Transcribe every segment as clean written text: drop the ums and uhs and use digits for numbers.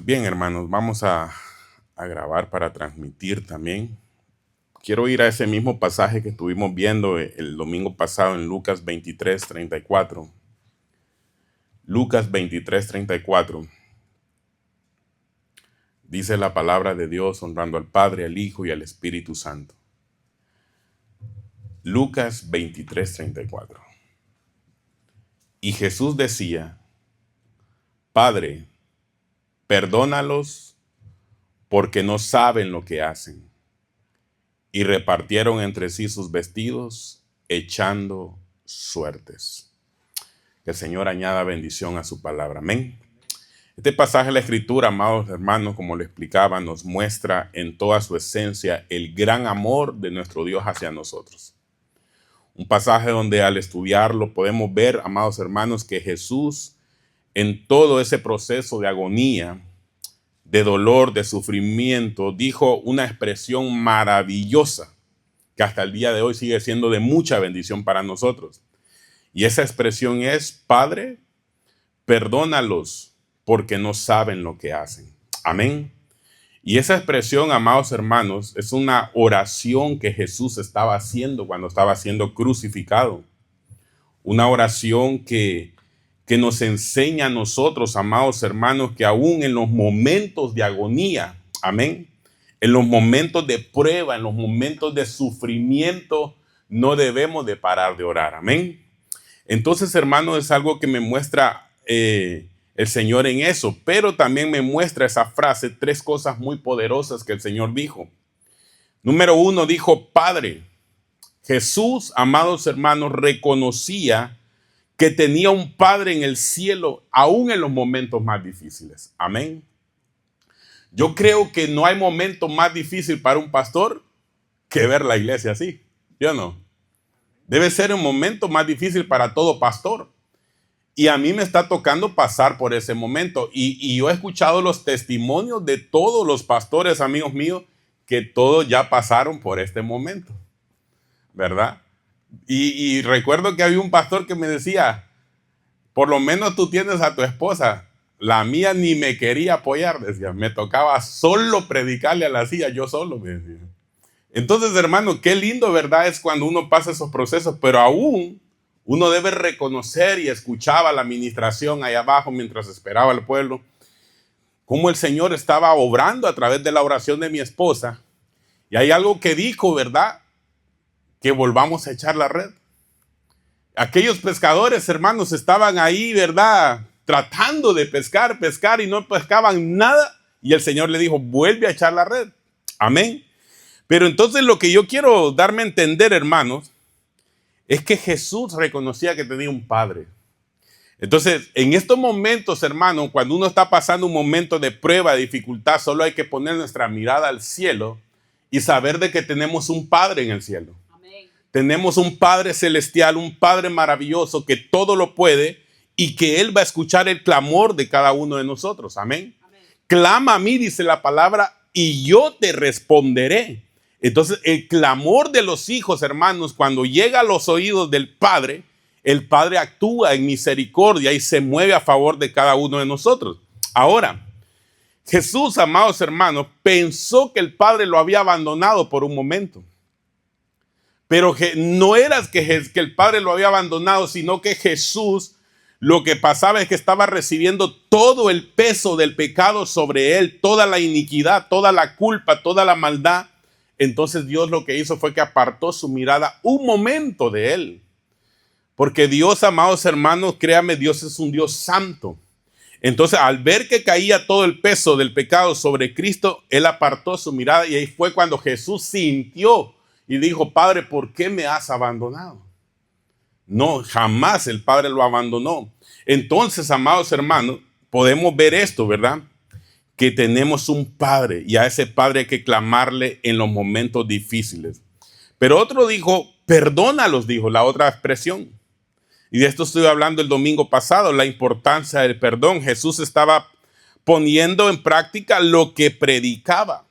Bien, hermanos, vamos a grabar para transmitir también. Quiero ir a ese mismo pasaje que estuvimos viendo el domingo pasado en Lucas 23:34. Lucas 23:34. Dice la palabra de Dios honrando al Padre, al Hijo y al Espíritu Santo. Lucas 23:34. Y Jesús decía: Padre, perdónalos porque no saben lo que hacen. Y repartieron entre sí sus vestidos, echando suertes. Que el Señor añada bendición a su palabra. Amén. Este pasaje de la Escritura, amados hermanos, como lo explicaba, nos muestra en toda su esencia el gran amor de nuestro Dios hacia nosotros. Un pasaje donde al estudiarlo podemos ver, amados hermanos, que Jesús en todo ese proceso de agonía, de dolor, de sufrimiento, dijo una expresión maravillosa que hasta el día de hoy sigue siendo de mucha bendición para nosotros. Y esa expresión es: Padre, perdónalos porque no saben lo que hacen. Amén. Y esa expresión, amados hermanos, es una oración que Jesús estaba haciendo cuando estaba siendo crucificado. Una oración que nos enseña a nosotros, amados hermanos, que aún en los momentos de agonía, amén, en los momentos de prueba, en los momentos de sufrimiento, no debemos de parar de orar, amén. Entonces, hermanos, es algo que me muestra el Señor en eso, pero también me muestra esa frase, tres cosas muy poderosas que el Señor dijo. Número uno, dijo Padre. Jesús, amados hermanos, reconocía que tenía un Padre en el cielo, aún en los momentos más difíciles. Amén. Yo creo que no hay momento más difícil para un pastor que ver la iglesia así. ¿Yo no? Debe ser un momento más difícil para todo pastor. Y a mí me está tocando pasar por ese momento. Y yo he escuchado los testimonios de todos los pastores, amigos míos, que todos ya pasaron por este momento, ¿verdad? Y recuerdo que había un pastor que me decía: por lo menos tú tienes a tu esposa. La mía ni me quería apoyar, decía. Me tocaba solo predicarle a la silla, yo solo, me decía. Entonces, hermano, qué lindo, ¿verdad? Es cuando uno pasa esos procesos, pero aún uno debe reconocer, y escuchaba la administración allá abajo mientras esperaba al pueblo, cómo el Señor estaba obrando a través de la oración de mi esposa. Y hay algo que dijo, ¿verdad? Que volvamos a echar la red. Aquellos pescadores, hermanos, estaban ahí, ¿verdad? Tratando de pescar y no pescaban nada. Y el Señor le dijo: vuelve a echar la red. Amén. Pero entonces lo que yo quiero darme a entender, hermanos, es que Jesús reconocía que tenía un Padre. Entonces, en estos momentos, hermanos, cuando uno está pasando un momento de prueba, de dificultad, solo hay que poner nuestra mirada al cielo y saber de que tenemos un Padre en el cielo. Amén. Tenemos un Padre celestial, un Padre maravilloso que todo lo puede y que Él va a escuchar el clamor de cada uno de nosotros. Amén. Amén. Clama a mí, dice la palabra, y yo te responderé. Entonces, el clamor de los hijos, hermanos, cuando llega a los oídos del Padre, el Padre actúa en misericordia y se mueve a favor de cada uno de nosotros. Ahora, Jesús, amados hermanos, pensó que el Padre lo había abandonado por un momento. Pero no era que el Padre lo había abandonado, sino que Jesús, lo que pasaba es que estaba recibiendo todo el peso del pecado sobre él, toda la iniquidad, toda la culpa, toda la maldad. Entonces Dios lo que hizo fue que apartó su mirada un momento de él. Porque Dios, amados hermanos, créame, Dios es un Dios santo. Entonces, al ver que caía todo el peso del pecado sobre Cristo, Él apartó su mirada y ahí fue cuando Jesús sintió y dijo: Padre, ¿por qué me has abandonado? No, jamás el Padre lo abandonó. Entonces, amados hermanos, podemos ver esto, ¿verdad? Que tenemos un Padre y a ese Padre hay que clamarle en los momentos difíciles. Pero otro dijo: perdónalos, dijo la otra expresión. Y de esto estuve hablando el domingo pasado, la importancia del perdón. Jesús estaba poniendo en práctica lo que predicaba.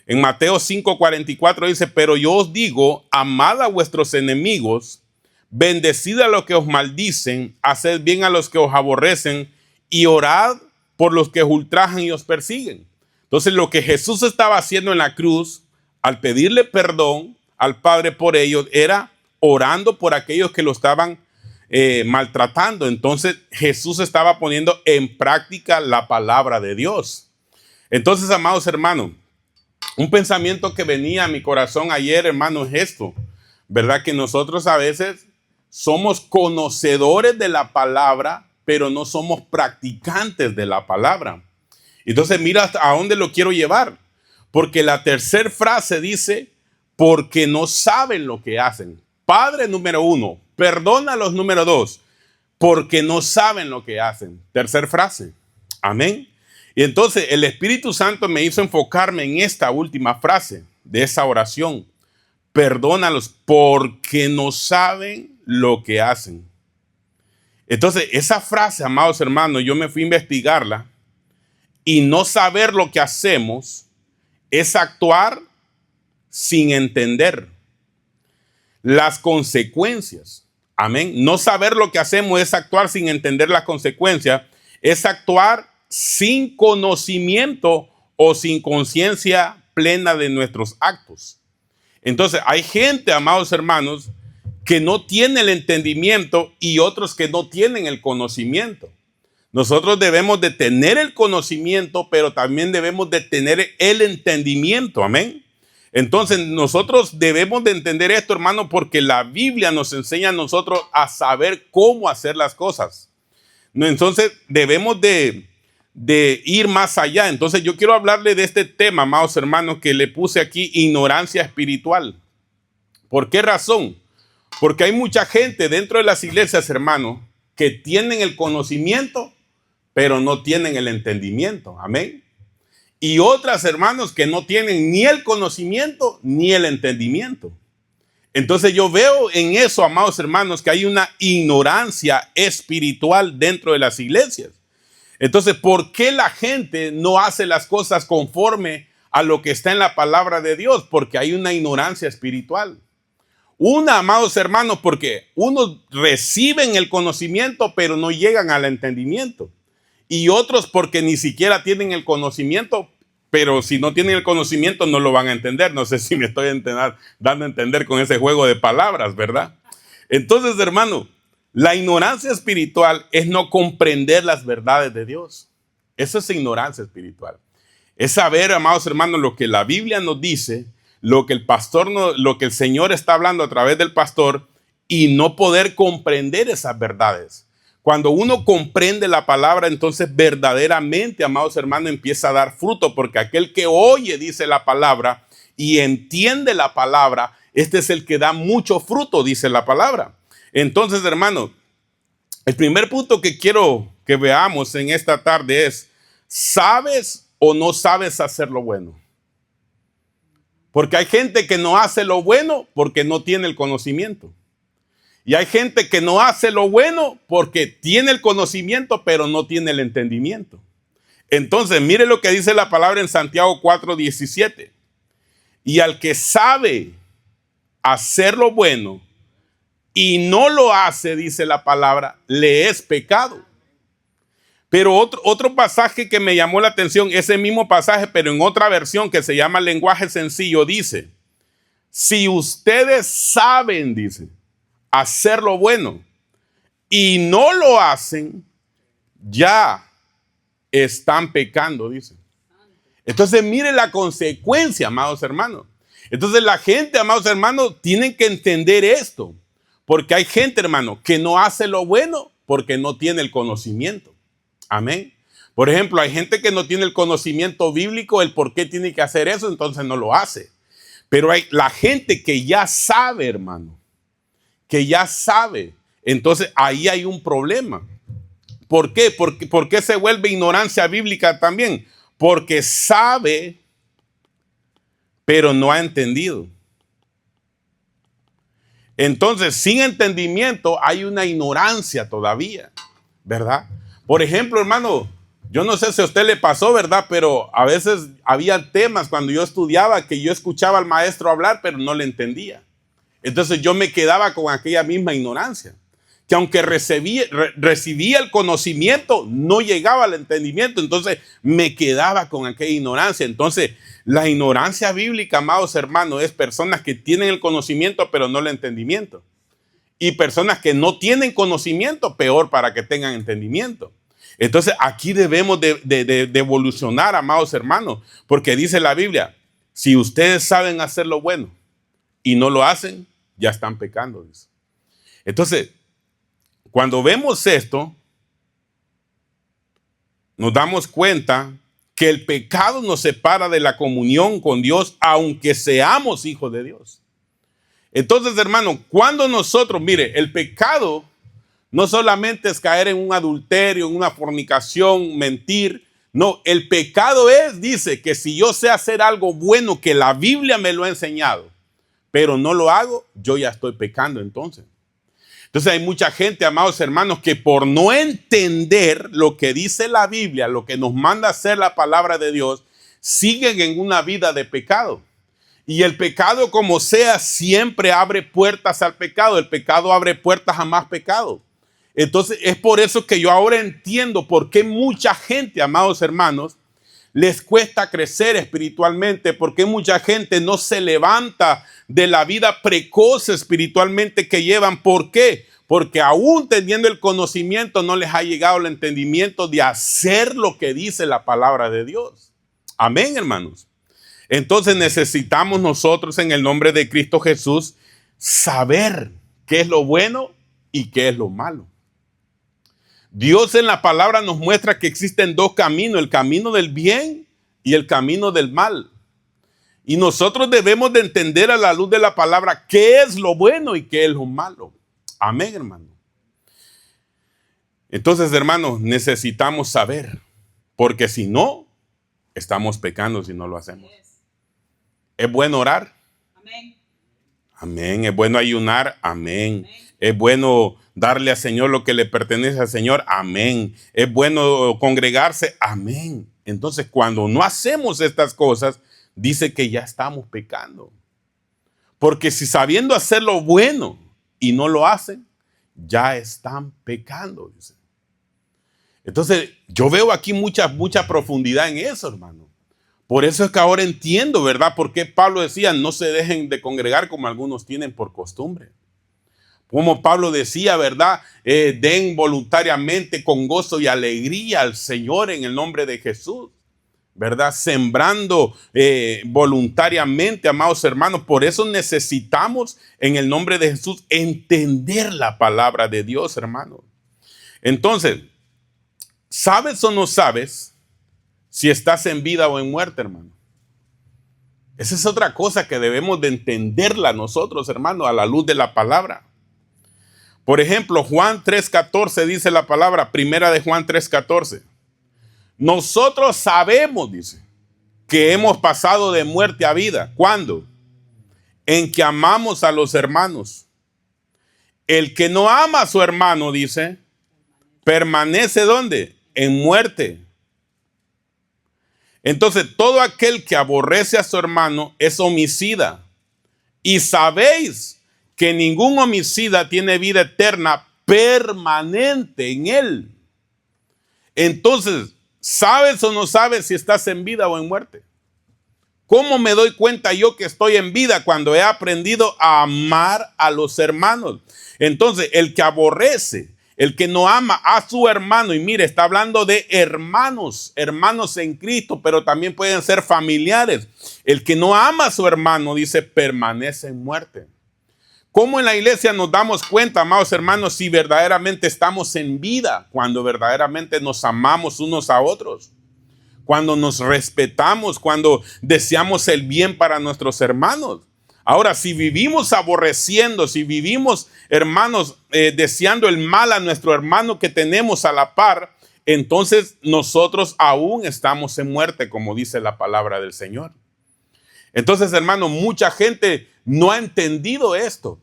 En Mateo 5:44 dice: pero yo os digo, amad a vuestros enemigos, bendecid a los que os maldicen, haced bien a los que os aborrecen y orad por los que os ultrajan y os persiguen. Entonces lo que Jesús estaba haciendo en la cruz, al pedirle perdón al Padre por ellos, era orando por aquellos que lo estaban maltratando. Entonces Jesús estaba poniendo en práctica la palabra de Dios. Entonces, amados hermanos, un pensamiento que venía a mi corazón ayer, hermano, es esto, ¿verdad? Que nosotros a veces somos conocedores de la palabra, pero no somos practicantes de la palabra. Entonces, mira a dónde lo quiero llevar. Porque la tercera frase dice, porque no saben lo que hacen. Padre, número 1, perdónalos, número 2, porque no saben lo que hacen. Tercera frase. Amén. Y entonces el Espíritu Santo me hizo enfocarme en esta última frase de esa oración. Perdónalos porque no saben lo que hacen. Entonces esa frase, amados hermanos, yo me fui a investigarla, y no saber lo que hacemos es actuar sin entender las consecuencias. Amén. No saber lo que hacemos es actuar sin entender las consecuencias, es actuar sin conocimiento o sin conciencia plena de nuestros actos. Entonces, hay gente, amados hermanos, que no tiene el entendimiento y otros que no tienen el conocimiento. Nosotros debemos de tener el conocimiento, pero también debemos de tener el entendimiento. Amén. Entonces, nosotros debemos de entender esto, hermano, porque la Biblia nos enseña a nosotros a saber cómo hacer las cosas. Entonces, debemos de ir más allá. Entonces yo quiero hablarle de este tema, amados hermanos, que le puse aquí, ignorancia espiritual. ¿Por qué razón? Porque hay mucha gente dentro de las iglesias, hermanos, que tienen el conocimiento, pero no tienen el entendimiento. Amén. Y otras, hermanos, que no tienen ni el conocimiento ni el entendimiento. Entonces yo veo en eso, amados hermanos, que hay una ignorancia espiritual dentro de las iglesias. Entonces, ¿por qué la gente no hace las cosas conforme a lo que está en la palabra de Dios? Porque hay una ignorancia espiritual. Una, amados hermanos, porque unos reciben el conocimiento, pero no llegan al entendimiento. Y otros porque ni siquiera tienen el conocimiento, pero si no tienen el conocimiento no lo van a entender. No sé si me estoy dando a entender con ese juego de palabras, ¿verdad? Entonces, hermano, la ignorancia espiritual es no comprender las verdades de Dios. Eso es ignorancia espiritual. Es saber, amados hermanos, lo que la Biblia nos dice, lo que el Señor está hablando a través del pastor, y no poder comprender esas verdades. Cuando uno comprende la palabra, entonces verdaderamente, amados hermanos, empieza a dar fruto, porque aquel que oye, dice la palabra, y entiende la palabra, este es el que da mucho fruto, dice la palabra. Entonces, hermano, el primer punto que quiero que veamos en esta tarde es, ¿sabes o no sabes hacer lo bueno? Porque hay gente que no hace lo bueno porque no tiene el conocimiento. Y hay gente que no hace lo bueno porque tiene el conocimiento, pero no tiene el entendimiento. Entonces, mire lo que dice la palabra en Santiago 4:17. Y al que sabe hacer lo bueno y no lo hace, dice la palabra, le es pecado. Pero otro pasaje que me llamó la atención, ese mismo pasaje, pero en otra versión que se llama lenguaje sencillo, dice, si ustedes saben, dice, hacer lo bueno y no lo hacen, ya están pecando, dice. Entonces, mire la consecuencia, amados hermanos. Entonces, la gente, amados hermanos, tienen que entender esto. Porque hay gente, hermano, que no hace lo bueno porque no tiene el conocimiento. Amén. Por ejemplo, hay gente que no tiene el conocimiento bíblico, el por qué tiene que hacer eso, entonces no lo hace. Pero hay la gente que ya sabe, hermano, que ya sabe. Entonces ahí hay un problema. ¿Por qué? ¿Por qué se vuelve ignorancia bíblica también? Porque sabe, pero no ha entendido. Entonces, sin entendimiento hay una ignorancia todavía, ¿verdad? Por ejemplo, hermano, yo no sé si a usted le pasó, ¿verdad? Pero a veces había temas cuando yo estudiaba que yo escuchaba al maestro hablar, pero no le entendía. Entonces yo me quedaba con aquella misma ignorancia. que aunque recibía el conocimiento, no llegaba al entendimiento. Entonces me quedaba con aquella ignorancia. Entonces la ignorancia bíblica, amados hermanos, es personas que tienen el conocimiento pero no el entendimiento. Y personas que no tienen conocimiento, peor para que tengan entendimiento. Entonces aquí debemos de evolucionar, amados hermanos, porque dice la Biblia, si ustedes saben hacer lo bueno y no lo hacen, ya están pecando. Dice. Entonces, cuando vemos esto, nos damos cuenta que el pecado nos separa de la comunión con Dios, aunque seamos hijos de Dios. Entonces, hermano, cuando nosotros, mire, el pecado no solamente es caer en un adulterio, en una fornicación, mentir. No, el pecado dice que si yo sé hacer algo bueno que la Biblia me lo ha enseñado, pero no lo hago, yo ya estoy pecando entonces. Entonces hay mucha gente, amados hermanos, que por no entender lo que dice la Biblia, lo que nos manda hacer la palabra de Dios, siguen en una vida de pecado. Y el pecado, como sea, siempre abre puertas al pecado. El pecado abre puertas a más pecado. Entonces es por eso que yo ahora entiendo por qué mucha gente, amados hermanos, les cuesta crecer espiritualmente, porque mucha gente no se levanta de la vida precoz espiritualmente que llevan. ¿Por qué? Porque aún teniendo el conocimiento no les ha llegado el entendimiento de hacer lo que dice la palabra de Dios. Amén, hermanos. Entonces necesitamos nosotros en el nombre de Cristo Jesús saber qué es lo bueno y qué es lo malo. Dios en la palabra nos muestra que existen dos caminos, el camino del bien y el camino del mal. Y nosotros debemos de entender a la luz de la palabra qué es lo bueno y qué es lo malo. Amén, hermano. Entonces, hermanos, necesitamos saber, porque si no, estamos pecando si no lo hacemos. ¿Es bueno orar? Amén. Amén. ¿Es bueno ayunar? Amén. ¿Es bueno darle al Señor lo que le pertenece al Señor? Amén. ¿Es bueno congregarse? Amén. Entonces, cuando no hacemos estas cosas, dice que ya estamos pecando. Porque si sabiendo hacer lo bueno y no lo hacen, ya están pecando. Dice. Entonces, yo veo aquí mucha profundidad en eso, hermano. Por eso es que ahora entiendo, ¿verdad? Por qué Pablo decía, no se dejen de congregar como algunos tienen por costumbre. Como Pablo decía, ¿verdad? Den voluntariamente con gozo y alegría al Señor en el nombre de Jesús, ¿verdad? Sembrando voluntariamente, amados hermanos. Por eso necesitamos en el nombre de Jesús entender la palabra de Dios, hermanos. Entonces, ¿sabes o no sabes si estás en vida o en muerte, hermano? Esa es otra cosa que debemos de entenderla nosotros, hermano, a la luz de la palabra. Por ejemplo, Juan 3:14 dice la palabra, primera de Juan 3:14. Nosotros sabemos, dice, que hemos pasado de muerte a vida. ¿Cuándo? En que amamos a los hermanos. El que no ama a su hermano, dice, permanece ¿dónde? En muerte. Entonces, todo aquel que aborrece a su hermano es homicida. Y sabéis que ningún homicida tiene vida eterna permanente en él. Entonces, ¿sabes o no sabes si estás en vida o en muerte? ¿Cómo me doy cuenta yo que estoy en vida? Cuando he aprendido a amar a los hermanos. Entonces, el que aborrece, el que no ama a su hermano, y mire, está hablando de hermanos, hermanos en Cristo, pero también pueden ser familiares. El que no ama a su hermano, dice, permanece en muerte. ¿Cómo en la iglesia nos damos cuenta, amados hermanos, si verdaderamente estamos en vida? Cuando verdaderamente nos amamos unos a otros, cuando nos respetamos, cuando deseamos el bien para nuestros hermanos. Ahora, si vivimos aborreciendo, si vivimos, hermanos, deseando el mal a nuestro hermano que tenemos a la par, entonces nosotros aún estamos en muerte, como dice la palabra del Señor. Entonces, hermano, mucha gente no ha entendido esto.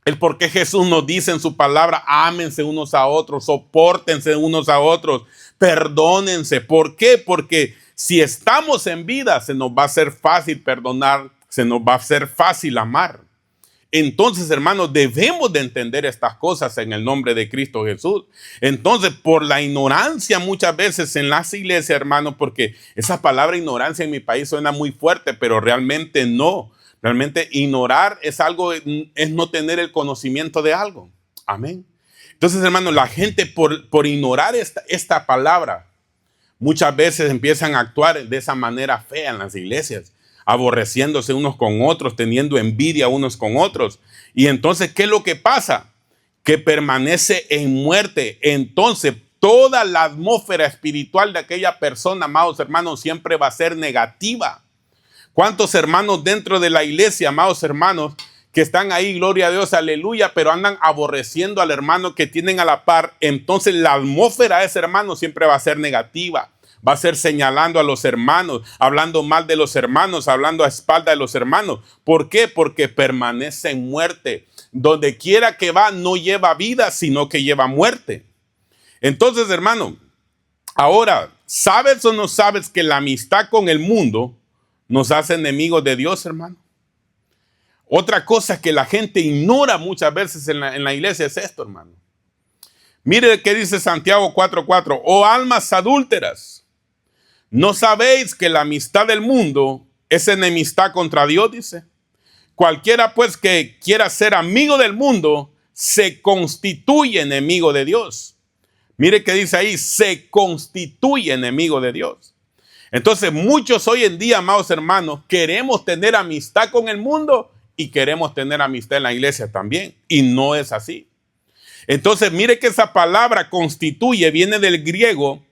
El por qué Jesús nos dice en su palabra, ámense unos a otros, sopórtense unos a otros, perdónense. ¿Por qué? Porque si estamos en vida, se nos va a hacer fácil perdonar, se nos va a hacer fácil amar. Entonces, hermanos, debemos de entender estas cosas en el nombre de Cristo Jesús. Entonces, por la ignorancia muchas veces en las iglesias, hermanos, porque esa palabra ignorancia en mi país suena muy fuerte, pero realmente no. Realmente ignorar es algo, es no tener el conocimiento de algo. Amén. Entonces, hermanos, la gente por ignorar esta palabra, muchas veces empiezan a actuar de esa manera fea en las iglesias, aborreciéndose unos con otros, teniendo envidia unos con otros. Y entonces, ¿qué es lo que pasa? Que permanece en muerte. Entonces, toda la atmósfera espiritual de aquella persona, amados hermanos, siempre va a ser negativa. ¿Cuántos hermanos dentro de la iglesia, amados hermanos, que están ahí, gloria a Dios, aleluya, pero andan aborreciendo al hermano que tienen a la par? Entonces la atmósfera de ese hermano siempre va a ser negativa. Va a ser señalando a los hermanos, hablando mal de los hermanos, hablando a espalda de los hermanos. ¿Por qué? Porque permanece en muerte. Donde quiera que va, no lleva vida, sino que lleva muerte. Entonces, hermano, ahora, ¿sabes o no sabes que la amistad con el mundo nos hace enemigos de Dios, hermano? Otra cosa que la gente ignora muchas veces en la iglesia es esto, hermano. Mire qué dice Santiago 4:4. Oh almas adúlteras, ¿no sabéis que la amistad del mundo es enemistad contra Dios? Dice. Cualquiera pues que quiera ser amigo del mundo se constituye enemigo de Dios. Mire que dice ahí, se constituye enemigo de Dios. Entonces muchos hoy en día, amados hermanos, queremos tener amistad con el mundo y queremos tener amistad en la iglesia también. Y no es así. Entonces mire que esa palabra constituye viene del griego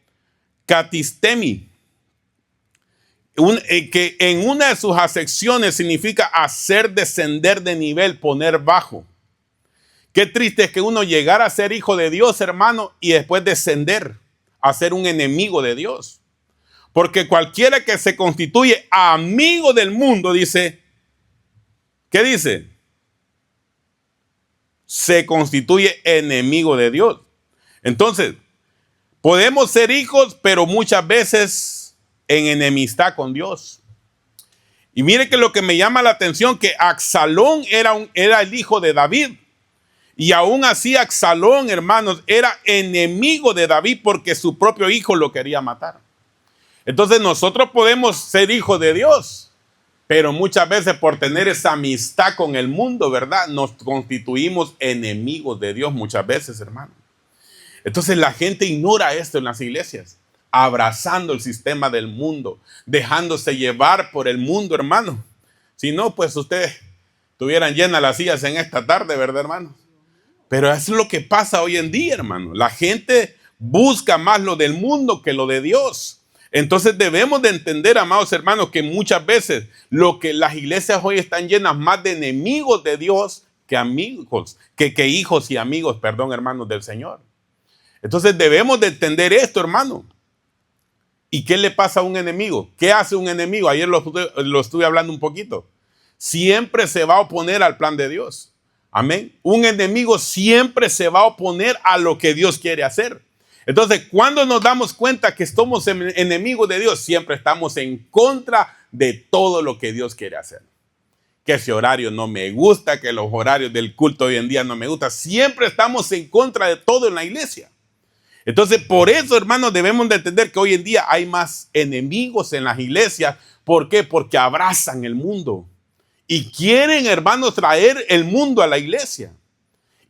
katistemi, que en una de sus acepciones significa hacer descender de nivel, poner bajo. Qué triste es que uno llegara a ser hijo de Dios, hermano, y después descender a ser un enemigo de Dios. Porque cualquiera que se constituye amigo del mundo, dice, ¿qué dice? Se constituye enemigo de Dios. Entonces, podemos ser hijos, pero muchas veces en enemistad con Dios. Y mire que lo que me llama la atención, que Absalón era el hijo de David. Y aún así Absalón, hermanos, era enemigo de David porque su propio hijo lo quería matar. Entonces nosotros podemos ser hijos de Dios, pero muchas veces por tener esa amistad con el mundo, ¿verdad? Nos constituimos enemigos de Dios muchas veces, hermano. Entonces la gente ignora esto en las iglesias, abrazando el sistema del mundo, dejándose llevar por el mundo, hermano. Si no, pues ustedes tuvieran llenas las sillas en esta tarde, ¿verdad, hermano? Pero eso es lo que pasa hoy en día, hermano. La gente busca más lo del mundo que lo de Dios. Entonces debemos de entender, amados hermanos, que muchas veces lo que las iglesias hoy están llenas más de enemigos de Dios que amigos, que hijos y amigos, perdón, hermanos, del Señor. Entonces debemos de entender esto, hermano. ¿Y qué le pasa a un enemigo? ¿Qué hace un enemigo? Ayer lo estuve hablando un poquito. Siempre se va a oponer al plan de Dios. Amén. Un enemigo siempre se va a oponer a lo que Dios quiere hacer. Entonces, cuando nos damos cuenta que somos enemigos de Dios, siempre estamos en contra de todo lo que Dios quiere hacer. Que ese horario no me gusta, que los horarios del culto hoy en día no me gustan. Siempre estamos en contra de todo en la iglesia. Entonces, por eso, hermanos, debemos de entender que hoy en día hay más enemigos en las iglesias. ¿Por qué? Porque abrazan el mundo y quieren, hermanos, traer el mundo a la iglesia.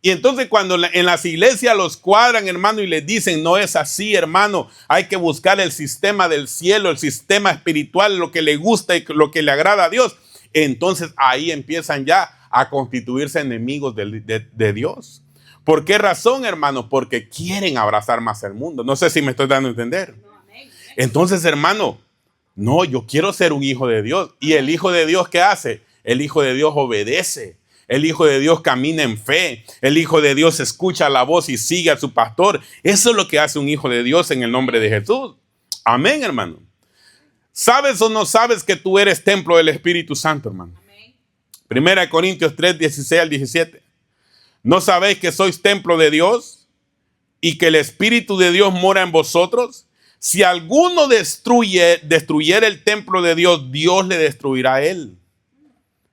Y entonces cuando en las iglesias los cuadran, hermano, y les dicen, no es así, hermano, hay que buscar el sistema del cielo, el sistema espiritual, lo que le gusta y lo que le agrada a Dios. Entonces ahí empiezan ya a constituirse enemigos de Dios. ¿Por qué razón, hermano? Porque quieren abrazar más el mundo. No sé si me estoy dando a entender. Entonces, hermano, no, yo quiero ser un hijo de Dios. ¿Y el hijo de Dios qué hace? El hijo de Dios obedece. El hijo de Dios camina en fe. El hijo de Dios escucha la voz y sigue a su pastor. Eso es lo que hace un hijo de Dios en el nombre de Jesús. Amén, hermano. ¿Sabes o no sabes que tú eres templo del Espíritu Santo, hermano? Amén. 1 Corintios 3, 16 al 17. ¿No sabéis que sois templo de Dios y que el Espíritu de Dios mora en vosotros? Si alguno destruyera el templo de Dios, Dios le destruirá a él.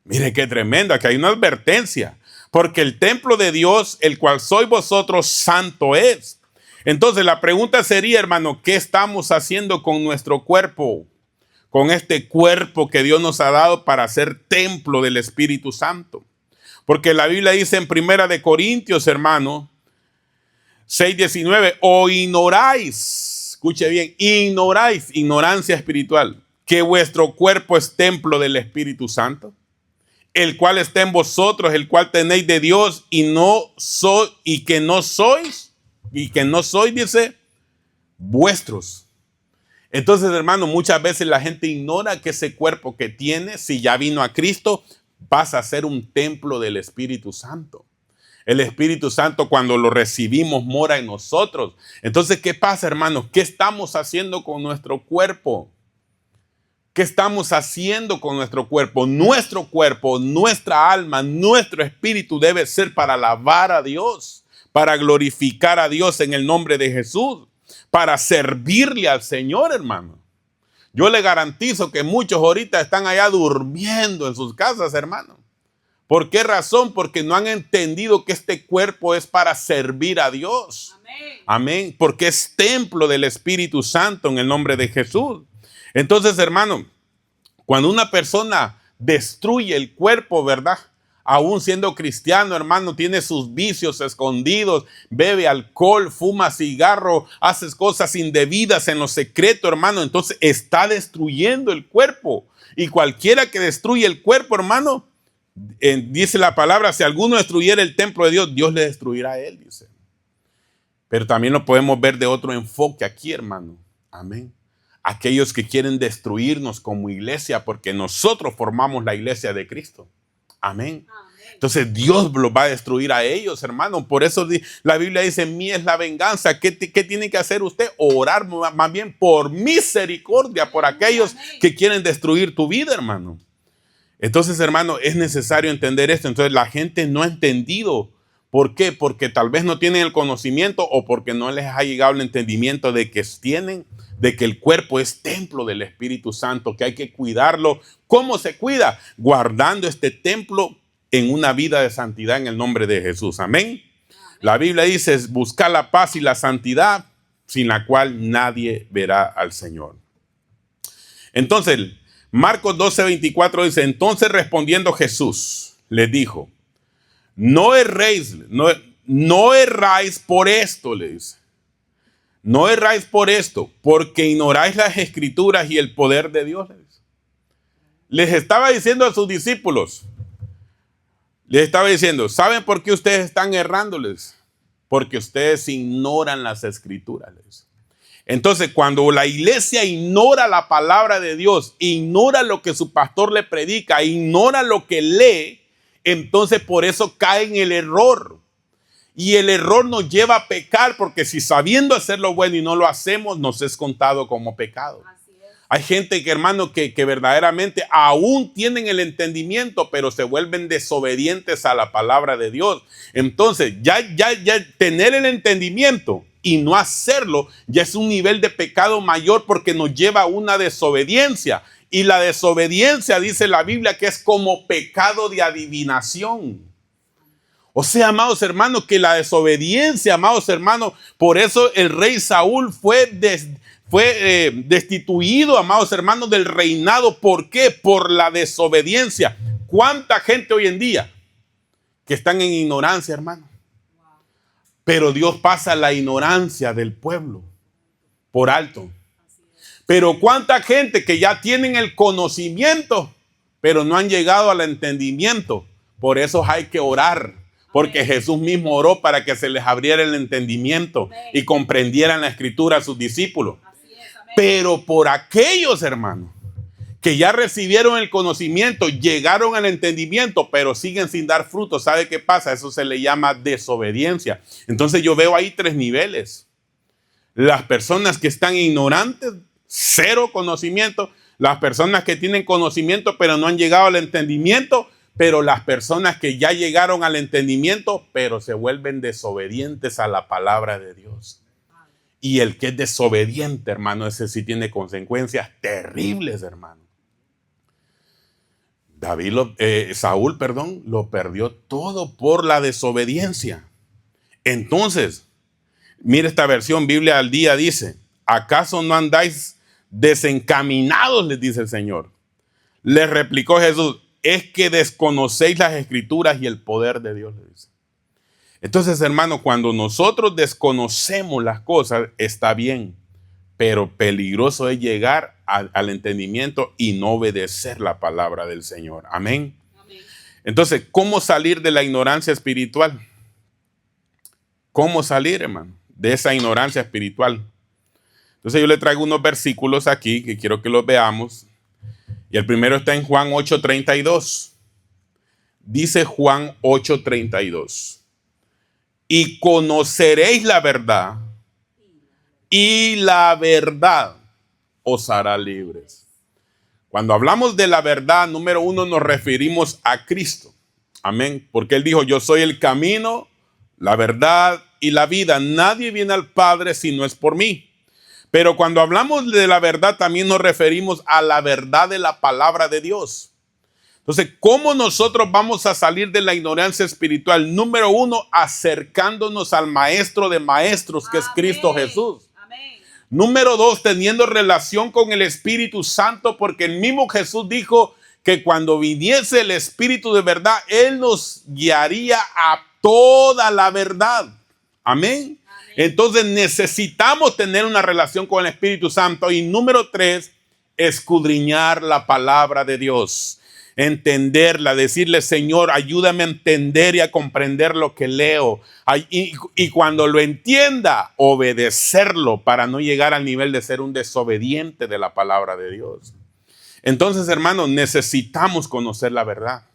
Mire qué tremendo, aquí hay una advertencia. Porque el templo de Dios, el cual sois vosotros, santo es. Entonces la pregunta sería, hermano, ¿qué estamos haciendo con nuestro cuerpo? Con este cuerpo que Dios nos ha dado para ser templo del Espíritu Santo. Porque la Biblia dice en 1 Corintios, hermano, 6:19, o ignoráis, escuche bien, ignoráis, ignorancia espiritual, que vuestro cuerpo es templo del Espíritu Santo, el cual está en vosotros, el cual tenéis de Dios y que no sois, dice, vuestros. Entonces, hermano, muchas veces la gente ignora que ese cuerpo que tiene, si ya vino a Cristo, pasa a ser un templo del Espíritu Santo. El Espíritu Santo, cuando lo recibimos, mora en nosotros. Entonces, ¿qué pasa, hermanos? ¿Qué estamos haciendo con nuestro cuerpo? ¿Qué estamos haciendo con nuestro cuerpo? Nuestro cuerpo, nuestra alma, nuestro espíritu debe ser para alabar a Dios, para glorificar a Dios en el nombre de Jesús, para servirle al Señor, hermano. Yo le garantizo que muchos ahorita están allá durmiendo en sus casas, hermano. ¿Por qué razón? Porque no han entendido que este cuerpo es para servir a Dios. Amén. Amén. Porque es templo del Espíritu Santo en el nombre de Jesús. Entonces, hermano, cuando una persona destruye el cuerpo, ¿verdad? Aún siendo cristiano, hermano, tiene sus vicios escondidos, bebe alcohol, fuma cigarro, hace cosas indebidas en lo secreto, hermano. Entonces está destruyendo el cuerpo. Y cualquiera que destruye el cuerpo, hermano, dice la palabra, si alguno destruyera el templo de Dios, Dios le destruirá a él, dice. Pero también lo podemos ver de otro enfoque aquí, hermano. Amén. Aquellos que quieren destruirnos como iglesia, porque nosotros formamos la iglesia de Cristo. Amén. Entonces Dios los va a destruir a ellos, hermano. Por eso la Biblia dice, mía es la venganza. ¿Qué tiene que hacer usted? Orar más bien por misericordia por aquellos que quieren destruir tu vida, hermano. Entonces, hermano, es necesario entender esto. Entonces la gente no ha entendido. ¿Por qué? Porque tal vez no tienen el conocimiento o porque no les ha llegado el entendimiento de que el cuerpo es templo del Espíritu Santo, que hay que cuidarlo. ¿Cómo se cuida? Guardando este templo en una vida de santidad en el nombre de Jesús. Amén. La Biblia dice, buscar la paz y la santidad, sin la cual nadie verá al Señor. Entonces, Marcos 12:24 dice, entonces respondiendo Jesús les dijo, no erréis por esto, le dice. No erráis por esto, porque ignoráis las escrituras y el poder de Dios. Les estaba diciendo a sus discípulos, ¿saben por qué ustedes están errándoles? Porque ustedes ignoran las escrituras. Entonces, cuando la iglesia ignora la palabra de Dios, ignora lo que su pastor le predica, ignora lo que lee, entonces por eso cae en el error. Y el error nos lleva a pecar, porque si sabiendo hacer lo bueno y no lo hacemos, nos es contado como pecado. Hay gente que, hermano, que verdaderamente aún tienen el entendimiento, pero se vuelven desobedientes a la palabra de Dios. Entonces, ya tener el entendimiento y no hacerlo, ya es un nivel de pecado mayor, porque nos lleva a una desobediencia. Y la desobediencia, dice la Biblia, que es como pecado de adivinación. O sea, amados hermanos, que la desobediencia, amados hermanos, por eso el rey Saúl fue destituido, amados hermanos, del reinado. ¿Por qué? Por la desobediencia. ¿Cuánta gente hoy en día que están en ignorancia, hermano? Pero Dios pasa la ignorancia del pueblo por alto. Pero cuánta gente que ya tienen el conocimiento, pero no han llegado al entendimiento. Por eso hay que orar. Porque Jesús mismo oró para que se les abriera el entendimiento y comprendieran la escritura a sus discípulos. Pero por aquellos, hermanos, que ya recibieron el conocimiento, llegaron al entendimiento, pero siguen sin dar fruto, ¿sabe qué pasa? Eso se le llama desobediencia. Entonces yo veo ahí 3 niveles. Las personas que están ignorantes, 0 conocimiento. Las personas que tienen conocimiento, pero no han llegado al entendimiento. Pero las personas que ya llegaron al entendimiento, pero se vuelven desobedientes a la palabra de Dios. Y el que es desobediente, hermano, ese sí tiene consecuencias terribles, hermano. Saúl, perdón, lo perdió todo por la desobediencia. Entonces, mire esta versión, Biblia al Día dice, ¿acaso no andáis desencaminados? Les dice el Señor. Les replicó Jesús, es que desconocéis las escrituras y el poder de Dios, le dice. Entonces, hermano, cuando nosotros desconocemos las cosas, está bien, pero peligroso es llegar al entendimiento y no obedecer la palabra del Señor. Amén. Amén. Entonces, ¿cómo salir de la ignorancia espiritual? ¿Cómo salir, hermano, de esa ignorancia espiritual? Entonces yo le traigo unos versículos aquí que quiero que los veamos. Y el primero está en Juan 8:32. Dice Juan 8:32. Y conoceréis la verdad, y la verdad os hará libres. Cuando hablamos de la verdad, número uno, nos referimos a Cristo. Amén. Porque Él dijo, yo soy el camino, la verdad y la vida. Nadie viene al Padre si no es por mí. Pero cuando hablamos de la verdad, también nos referimos a la verdad de la palabra de Dios. Entonces, ¿cómo nosotros vamos a salir de la ignorancia espiritual? Número uno, acercándonos al Maestro de Maestros, que es Cristo Jesús. Amén. Número dos, teniendo relación con el Espíritu Santo, porque el mismo Jesús dijo que cuando viniese el Espíritu de verdad, Él nos guiaría a toda la verdad. Amén. Entonces necesitamos tener una relación con el Espíritu Santo. Y número tres, escudriñar la palabra de Dios. Entenderla, decirle, Señor, ayúdame a entender y a comprender lo que leo. Y cuando lo entienda, obedecerlo para no llegar al nivel de ser un desobediente de la palabra de Dios. Entonces, hermanos, necesitamos conocer la verdad.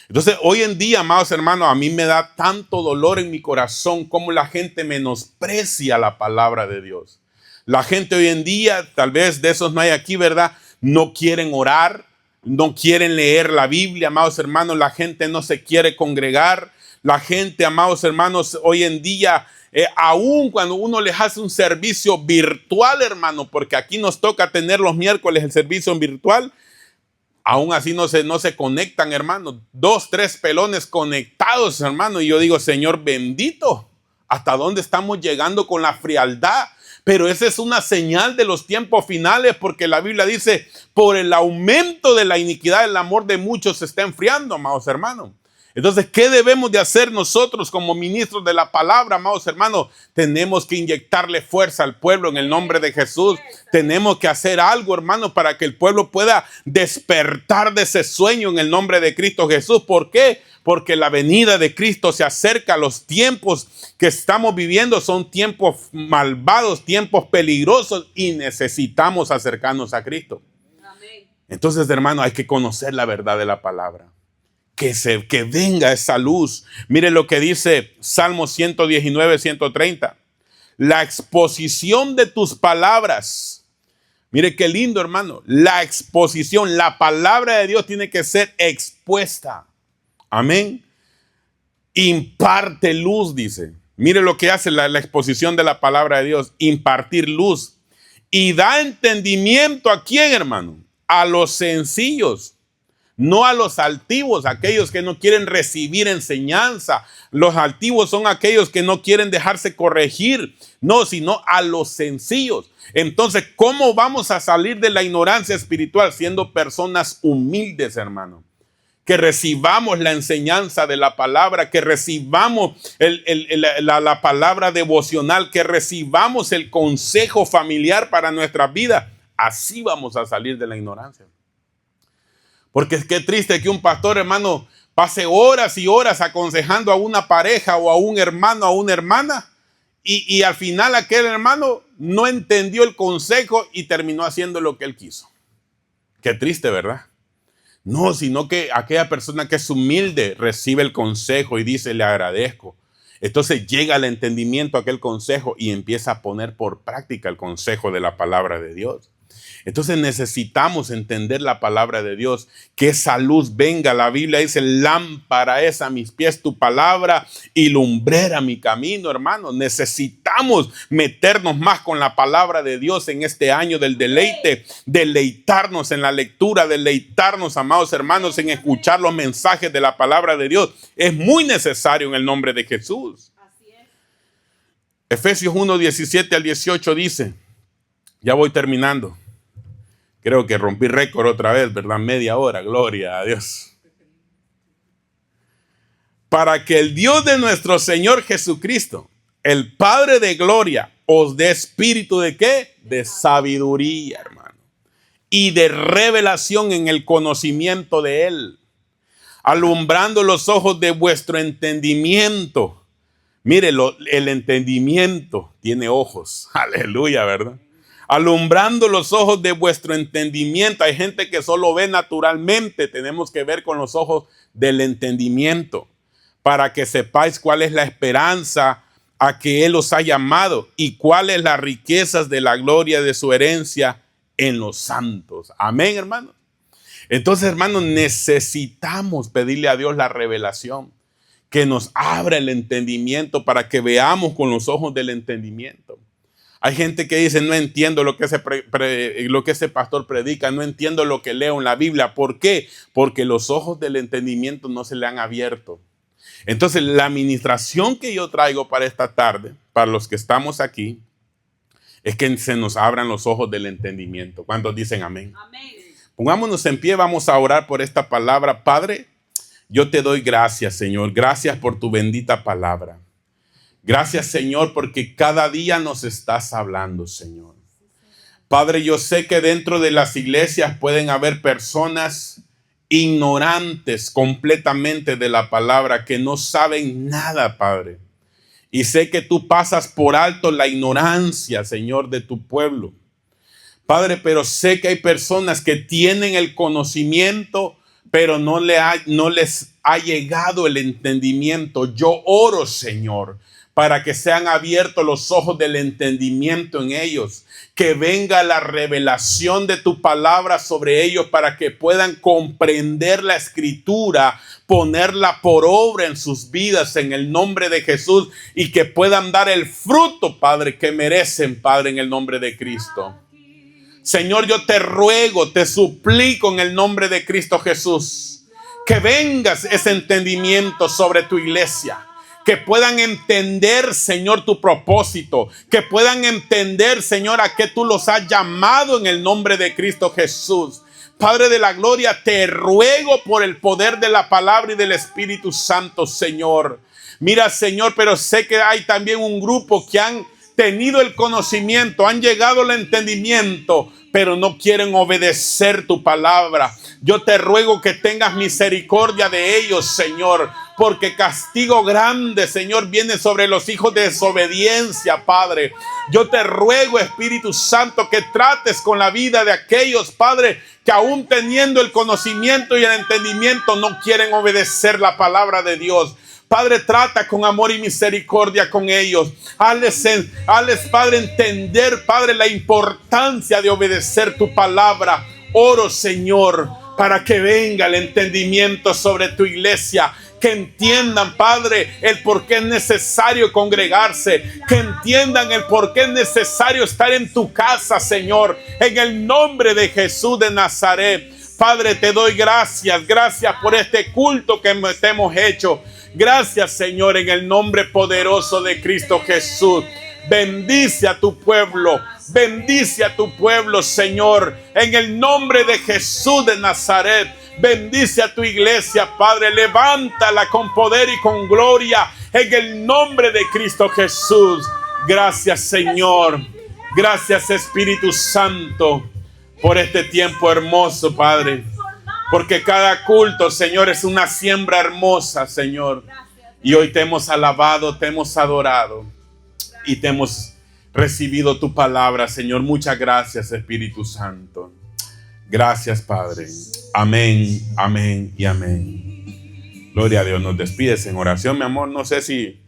Entonces, hoy en día, amados hermanos, a mí me da tanto dolor en mi corazón como la gente menosprecia la palabra de Dios. La gente hoy en día, tal vez de esos no hay aquí, ¿verdad? No quieren orar, no quieren leer la Biblia, amados hermanos. La gente no se quiere congregar. La gente, amados hermanos, hoy en día, aún cuando uno les hace un servicio virtual, hermano, porque aquí nos toca tener los miércoles el servicio en virtual, aún así no se conectan, hermano. 2, 3 pelones conectados, hermano. Y yo digo, Señor bendito, ¿hasta dónde estamos llegando con la frialdad? Pero esa es una señal de los tiempos finales, porque la Biblia dice, por el aumento de la iniquidad, el amor de muchos se está enfriando, amados hermanos. Entonces, ¿qué debemos de hacer nosotros como ministros de la palabra, amados hermanos? Tenemos que inyectarle fuerza al pueblo en el nombre de Jesús. Tenemos que hacer algo, hermanos, para que el pueblo pueda despertar de ese sueño en el nombre de Cristo Jesús. ¿Por qué? Porque la venida de Cristo se acerca. Los tiempos que estamos viviendo son tiempos malvados, tiempos peligrosos, y necesitamos acercarnos a Cristo. Amén. Entonces, hermano, hay que conocer la verdad de la palabra. Que venga esa luz. Mire lo que dice Salmo 119, 130. La exposición de tus palabras. Mire qué lindo, hermano. La exposición, la palabra de Dios tiene que ser expuesta. Amén. Imparte luz, dice. Mire lo que hace la exposición de la palabra de Dios. Impartir luz. Y da entendimiento ¿a quién, hermano? A los sencillos. No a los altivos, aquellos que no quieren recibir enseñanza. Los altivos son aquellos que no quieren dejarse corregir. No, sino a los sencillos. Entonces, ¿cómo vamos a salir de la ignorancia espiritual? Siendo personas humildes, hermano. Que recibamos la enseñanza de la palabra, que recibamos la palabra devocional, que recibamos el consejo familiar para nuestras vidas. Así vamos a salir de la ignorancia. Porque es que triste que un pastor, hermano, pase horas y horas aconsejando a una pareja o a un hermano, a una hermana, y al final aquel hermano no entendió el consejo y terminó haciendo lo que él quiso. Qué triste, ¿verdad? No, sino que aquella persona que es humilde recibe el consejo y dice, le agradezco. Entonces llega al entendimiento aquel consejo y empieza a poner por práctica el consejo de la palabra de Dios. Entonces necesitamos entender la palabra de Dios, que esa luz venga. La Biblia dice: lámpara es a mis pies tu palabra y lumbrera mi camino, hermanos. Necesitamos meternos más con la palabra de Dios en este año del deleite, deleitarnos en la lectura, deleitarnos, amados hermanos, en escuchar los mensajes de la palabra de Dios. Es muy necesario en el nombre de Jesús. Efesios 1, 17 al 18 dice, ya voy terminando. Creo que rompí récord otra vez, ¿verdad? Media hora, gloria a Dios. Para que el Dios de nuestro Señor Jesucristo, el Padre de gloria, os dé espíritu de ¿qué? De sabiduría, hermano. Y de revelación en el conocimiento de Él, alumbrando los ojos de vuestro entendimiento. Mire, el entendimiento tiene ojos. Aleluya, ¿verdad? Alumbrando los ojos de vuestro entendimiento. Hay gente que solo ve naturalmente. Tenemos que ver con los ojos del entendimiento, para que sepáis cuál es la esperanza a que Él os ha llamado y cuáles las riquezas de la gloria de su herencia en los santos. Amén, hermanos. Entonces, hermanos, necesitamos pedirle a Dios la revelación, que nos abra el entendimiento para que veamos con los ojos del entendimiento. Hay gente que dice: no entiendo lo que ese pastor predica, no entiendo lo que leo en la Biblia. ¿Por qué? Porque los ojos del entendimiento no se le han abierto. Entonces, la administración que yo traigo para esta tarde, para los que estamos aquí, es que se nos abran los ojos del entendimiento. ¿Cuántos dicen amén? Amén. Pongámonos en pie, vamos a orar por esta palabra. Padre, yo te doy gracias, Señor. Gracias por tu bendita palabra. Gracias, Señor, porque cada día nos estás hablando, Señor. Padre, yo sé que dentro de las iglesias pueden haber personas ignorantes completamente de la palabra, que no saben nada, Padre. Y sé que tú pasas por alto la ignorancia, Señor, de tu pueblo. Padre, pero sé que hay personas que tienen el conocimiento, pero no les ha llegado el entendimiento. Yo oro, Señor, para que sean abiertos los ojos del entendimiento en ellos, que venga la revelación de tu palabra sobre ellos, para que puedan comprender la escritura, ponerla por obra en sus vidas en el nombre de Jesús, y que puedan dar el fruto, Padre, que merecen, Padre, en el nombre de Cristo. Señor, yo te ruego, te suplico en el nombre de Cristo Jesús, que vengas ese entendimiento sobre tu iglesia, que puedan entender, Señor, tu propósito, que puedan entender, Señor, a qué tú los has llamado en el nombre de Cristo Jesús. Padre de la gloria, te ruego por el poder de la palabra y del Espíritu Santo, Señor. Mira, Señor, pero sé que hay también un grupo que han tenido el conocimiento, han llegado al entendimiento, pero no quieren obedecer tu palabra. Yo te ruego que tengas misericordia de ellos, Señor, porque castigo grande, Señor, viene sobre los hijos de desobediencia, Padre. Yo te ruego, Espíritu Santo, que trates con la vida de aquellos, Padre, que aún teniendo el conocimiento y el entendimiento no quieren obedecer la palabra de Dios. Padre, trata con amor y misericordia con ellos. Hazles, Padre, entender, Padre, la importancia de obedecer tu palabra. Oro, Señor, para que venga el entendimiento sobre tu iglesia. Que entiendan, Padre, el por qué es necesario congregarse. Que entiendan el por qué es necesario estar en tu casa, Señor. En el nombre de Jesús de Nazaret. Padre, te doy gracias. Gracias por este culto que te hemos hecho. Gracias, Señor, en el nombre poderoso de Cristo Jesús. Bendice a tu pueblo. Bendice a tu pueblo, Señor. En el nombre de Jesús de Nazaret. Bendice a tu iglesia, Padre. Levántala con poder y con gloria. En el nombre de Cristo Jesús. Gracias, Señor. Gracias, Espíritu Santo, por este tiempo hermoso, Padre. Porque cada culto, Señor, es una siembra hermosa, Señor. Y hoy te hemos alabado, te hemos adorado y te hemos recibido tu palabra, Señor. Muchas gracias, Espíritu Santo. Gracias, Padre. Amén, amén y amén. Gloria a Dios. Nos despides en oración, mi amor. No sé si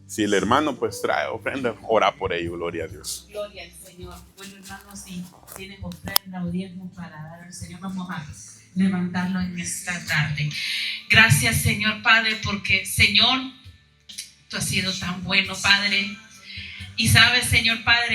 Si el hermano pues trae ofrenda, ora por ello, gloria a Dios. Gloria al Señor. Bueno, hermanos, si tienen ofrenda o diezmo para dar al Señor, vamos a levantarlo en esta tarde. Gracias, Señor Padre, porque, Señor, tú has sido tan bueno, Padre. Y sabes, Señor Padre,